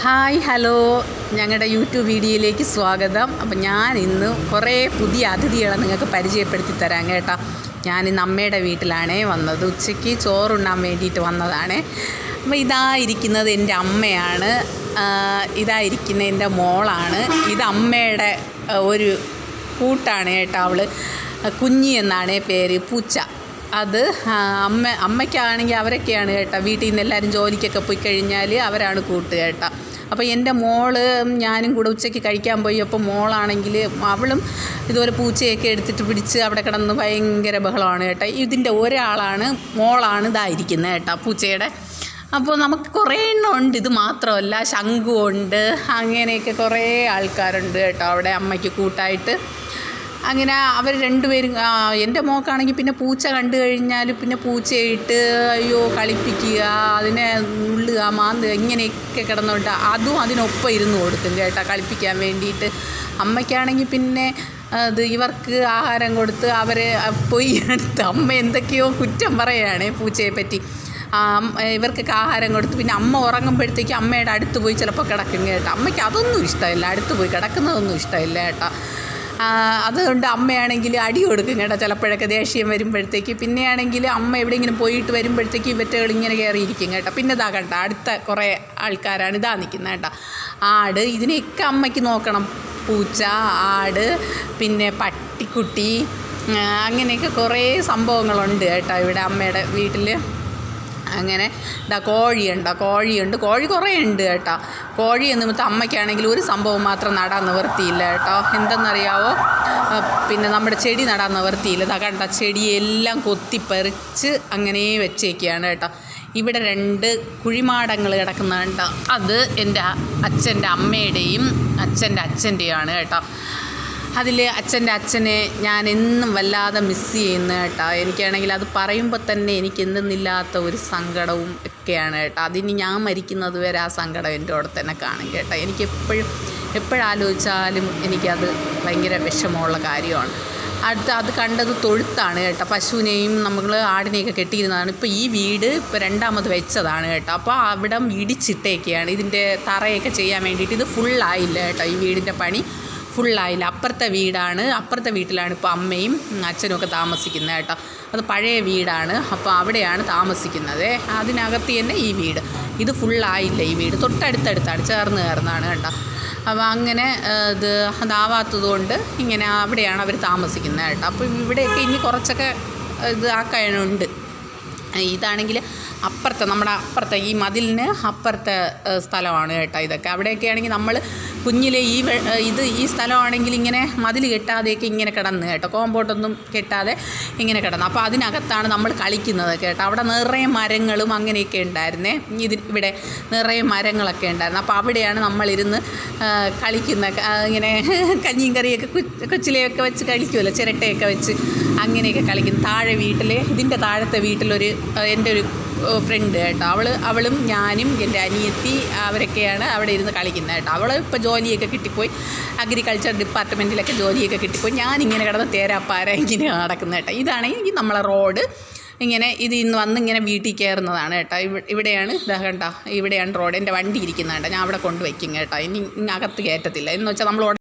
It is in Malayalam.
ഹായ് ഹലോ, ഞങ്ങളുടെ യൂട്യൂബ് വീഡിയോയിലേക്ക് സ്വാഗതം. അപ്പം ഞാൻ ഇന്ന് കുറേ പുതിയ അതിഥികളെ നിങ്ങൾക്ക് പരിചയപ്പെടുത്തി തരാം കേട്ടോ. ഞാനിന്ന് അമ്മയുടെ വീട്ടിലാണേ വന്നത്. ഉച്ചയ്ക്ക് ചോറുണ്ണാൻ വേണ്ടിയിട്ട് വന്നതാണ്. അപ്പോൾ ഇതായിരിക്കുന്നത് എൻ്റെ അമ്മയാണ്, ഇതായിരിക്കുന്ന എൻ്റെ മോളാണ്. ഇത് അമ്മയുടെ ഒരു കൂട്ടാണ് കേട്ടോ. അവൾ കുഞ്ഞി എന്നാണ് പേര്, പൂച്ച. അത് അമ്മയ്ക്കാണെങ്കിൽ അവരൊക്കെയാണ് കേട്ടോ. വീട്ടിൽ നിന്ന് എല്ലാവരും ജോലിക്കൊക്കെ പോയി കഴിഞ്ഞാൽ അവരാണ് കൂട്ട് കേട്ടോ. അപ്പോൾ എൻ്റെ മോള് ഞാനും കൂടെ ഉച്ചയ്ക്ക് കഴിക്കാൻ പോയി. അപ്പോൾ മോളാണെങ്കിൽ അവളും ഇതുപോലെ പൂച്ചയൊക്കെ എടുത്തിട്ട് പിടിച്ച് അവിടെ കിടന്ന് ഭയങ്കര ബഹളമാണ് കേട്ടോ. ഇതിൻ്റെ ഒരാളാണ് മോളാണ് ഇതായിരിക്കുന്നത് കേട്ടോ, പൂച്ചയുടെ. അപ്പോൾ നമുക്ക് കുറേ എണ്ണം ഉണ്ട്. ഇത് മാത്രമല്ല, ശംഖുണ്ട്, അങ്ങനെയൊക്കെ കുറേ ആൾക്കാരുണ്ട് കേട്ടോ അവിടെ അമ്മയ്ക്ക് കൂട്ടായിട്ട്. അങ്ങനെ അവർ രണ്ടുപേരും, എൻ്റെ മോക്കാണെങ്കിൽ പിന്നെ പൂച്ച കണ്ടു കഴിഞ്ഞാൽ പിന്നെ പൂച്ചയിട്ട് അയ്യോ കളിപ്പിക്കുക, അതിനെ നുള്ളുക, മാന്തുക, ഇങ്ങനെയൊക്കെ കിടന്നുകൊണ്ട് അതും അതിനൊപ്പം ഇരുന്ന് കൊടുക്കും കേട്ടോ കളിപ്പിക്കാൻ വേണ്ടിയിട്ട്. അമ്മയ്ക്കാണെങ്കിൽ പിന്നെ അത് ഇവർക്ക് ആഹാരം കൊടുത്ത് അവരെ പോയി എടുത്ത് അമ്മ എന്തൊക്കെയോ കുറ്റം പറയുകയാണ് പൂച്ചയെ പറ്റി. ഇവർക്കൊക്കെ ആഹാരം കൊടുത്ത് പിന്നെ അമ്മ ഉറങ്ങുമ്പോഴത്തേക്ക് അമ്മയുടെ അടുത്ത് പോയി ചിലപ്പോൾ കിടക്കും കേട്ടോ. അമ്മയ്ക്ക് അതൊന്നും ഇഷ്ടമില്ല, അടുത്ത് പോയി കിടക്കുന്നതൊന്നും ഇഷ്ടമില്ല കേട്ടോ. അതുകൊണ്ട് അമ്മയാണെങ്കിൽ അടി കൊടുക്കും കേട്ടോ ചിലപ്പോഴൊക്കെ ദേഷ്യം വരുമ്പോഴത്തേക്ക്. പിന്നെയാണെങ്കിൽ അമ്മ എവിടെയെങ്കിലും പോയിട്ട് വരുമ്പോഴത്തേക്ക് ഇവറ്റകൾ ഇങ്ങനെ കയറിയിരിക്കും കേട്ടോ. പിന്നെ ഇതാ കേട്ടോ, അടുത്ത കുറേ ആൾക്കാരാണ് ഇതാ നിൽക്കുന്നത് കേട്ടോ. ആട്, ഇതിനെയൊക്കെ അമ്മയ്ക്ക് നോക്കണം. പൂച്ച, ആട്, പിന്നെ പട്ടിക്കുട്ടി, അങ്ങനെയൊക്കെ കുറേ സംഭവങ്ങളുണ്ട് കേട്ടോ ഇവിടെ അമ്മയുടെ വീട്ടിൽ. അങ്ങനെ ഇതാ കോഴിയുണ്ട്, കോഴി കുറേ ഉണ്ട് കേട്ടോ. കോഴി എന്നിട്ട് അമ്മയ്ക്കാണെങ്കിൽ ഒരു സംഭവം മാത്രം നടാൻ നിവർത്തിയില്ല കേട്ടോ. എന്തെന്നറിയാവോ, പിന്നെ നമ്മുടെ ചെടി നടാൻ നിവർത്തിയില്ല. ഇതാ കണ്ട ചെടിയെല്ലാം കൊത്തിപ്പറിച്ച് അങ്ങനെ വെച്ചേക്കുകയാണ് കേട്ടോ. ഇവിടെ 2 കുഴിമാടങ്ങൾ കിടക്കുന്നുണ്ട്. അത് എൻ്റെ അച്ഛൻ്റെ അമ്മയുടെയും അച്ഛൻ്റെ അച്ഛൻ്റെയാണ് കേട്ടോ. അതിൽ അച്ഛനെ ഞാൻ എന്നും വല്ലാതെ മിസ് ചെയ്യുന്നു കേട്ടോ. എനിക്കാണെങ്കിൽ അത് പറയുമ്പോൾ തന്നെ എനിക്ക് എന്തെന്നില്ലാത്ത ഒരു സങ്കടവും ഒക്കെയാണ് കേട്ടോ. അതിന് ഞാൻ മരിക്കുന്നത് വരെ ആ സങ്കടം എൻ്റെ കൂടെ തന്നെ കാണും കേട്ടോ. എനിക്ക് എപ്പോഴാലോചിച്ചാലും എനിക്കത് ഭയങ്കര വിഷമമുള്ള കാര്യമാണ്. അത് കണ്ടത് തൊഴുത്താണ് കേട്ടോ. പശുവിനെയും നമ്മൾ ആടിനെയൊക്കെ കെട്ടിയിരുന്നതാണ്. ഇപ്പോൾ ഈ വീട് ഇപ്പോൾ 2ാമത് വെച്ചതാണ് കേട്ടോ. അപ്പോൾ അവിടം ഇടിച്ചിട്ടേക്കെയാണ് ഇതിൻ്റെ തറയൊക്കെ ചെയ്യാൻ വേണ്ടിയിട്ട്. ഇത് ഫുള്ളായില്ല കേട്ടോ, ഈ വീടിൻ്റെ പണി ഫുള്ളായില്ല. അപ്പുറത്തെ വീട്ടിലാണ് ഇപ്പോൾ അമ്മയും അച്ഛനും ഒക്കെ താമസിക്കുന്നത് കേട്ടോ. അത് പഴയ വീടാണ്, അപ്പോൾ അവിടെയാണ് താമസിക്കുന്നത്. അതിനകത്ത് തന്നെ ഈ വീട്. ഇത് ഫുള്ളായില്ല, ഈ വീട് തൊട്ടടുത്തടുത്താണ്, ചേർന്നാണ് കേട്ടോ. അപ്പോൾ അങ്ങനെ അതാവാത്തത് കൊണ്ട് ഇങ്ങനെ അവിടെയാണ് അവർ താമസിക്കുന്നത് കേട്ടോ. അപ്പോൾ ഇവിടെയൊക്കെ ഇനി കുറച്ചൊക്കെ ഇത് ആക്കാനുണ്ട്. ഇതാണെങ്കിൽ നമ്മുടെ അപ്പുറത്തെ ഈ മതിലിന് അപ്പുറത്തെ സ്ഥലമാണ് കേട്ടോ ഇതൊക്കെ. അവിടെയൊക്കെ ആണെങ്കിൽ നമ്മൾ കുഞ്ഞിലെ ഈ സ്ഥലമാണെങ്കിൽ ഇങ്ങനെ മതിൽ കെട്ടാതെയൊക്കെ ഇങ്ങനെ കിടന്ന് കേട്ടോ, കോമ്പൗണ്ടൊന്നും കെട്ടാതെ ഇങ്ങനെ കിടന്നു. അപ്പോൾ അതിനകത്താണ് നമ്മൾ കളിക്കുന്നത് കേട്ടോ. അവിടെ നിറയെ മരങ്ങളും അങ്ങനെയൊക്കെ ഉണ്ടായിരുന്നേ. ഇവിടെ നിറയെ മരങ്ങളൊക്കെ ഉണ്ടായിരുന്നു. അപ്പോൾ അവിടെയാണ് നമ്മളിരുന്ന് കളിക്കുന്ന, ഇങ്ങനെ കഞ്ഞിയും കറിയൊക്കെ കൊച്ചിലെയൊക്കെ വെച്ച് കളിക്കുമല്ലോ, ചിരട്ടയൊക്കെ വെച്ച് അങ്ങനെയൊക്കെ കളിക്കുന്നു. ഇതിൻ്റെ താഴത്തെ വീട്ടിലൊരു എൻ്റെ ഒരു ഫ്രണ്ട് കേട്ടോ. അവളും ഞാനും എൻ്റെ അനിയത്തി അവരൊക്കെയാണ് അവിടെ ഇരുന്ന് കളിക്കുന്നത് കേട്ടോ. അവൾ ഇപ്പോൾ ജോലിയൊക്കെ കിട്ടിപ്പോയി, അഗ്രികൾച്ചർ ഡിപ്പാർട്ട്മെൻറ്റിലൊക്കെ ജോലിയൊക്കെ കിട്ടിപ്പോയി. ഞാനിങ്ങനെ കിടന്ന് തേരാപ്പാര ഇങ്ങനെ നടക്കുന്നത് കേട്ടോ. ഇതാണെങ്കിൽ നമ്മളെ റോഡ്. ഇങ്ങനെ ഇന്ന് വന്ന് ഇങ്ങനെ വീട്ടിൽ കയറുന്നതാണ് കേട്ടോ. ഇവിടെയാണ് കണ്ടോ, ഇവിടെയാണ് റോഡ്. എൻ്റെ വണ്ടി ഇരിക്കുന്നത് കേട്ടോ. ഞാൻ അവിടെ കൊണ്ടുവയ്ക്കും കേട്ടോ. ഇനി അകത്ത് കയറ്റത്തില്ല എന്ന് വെച്ചാൽ നമ്മൾ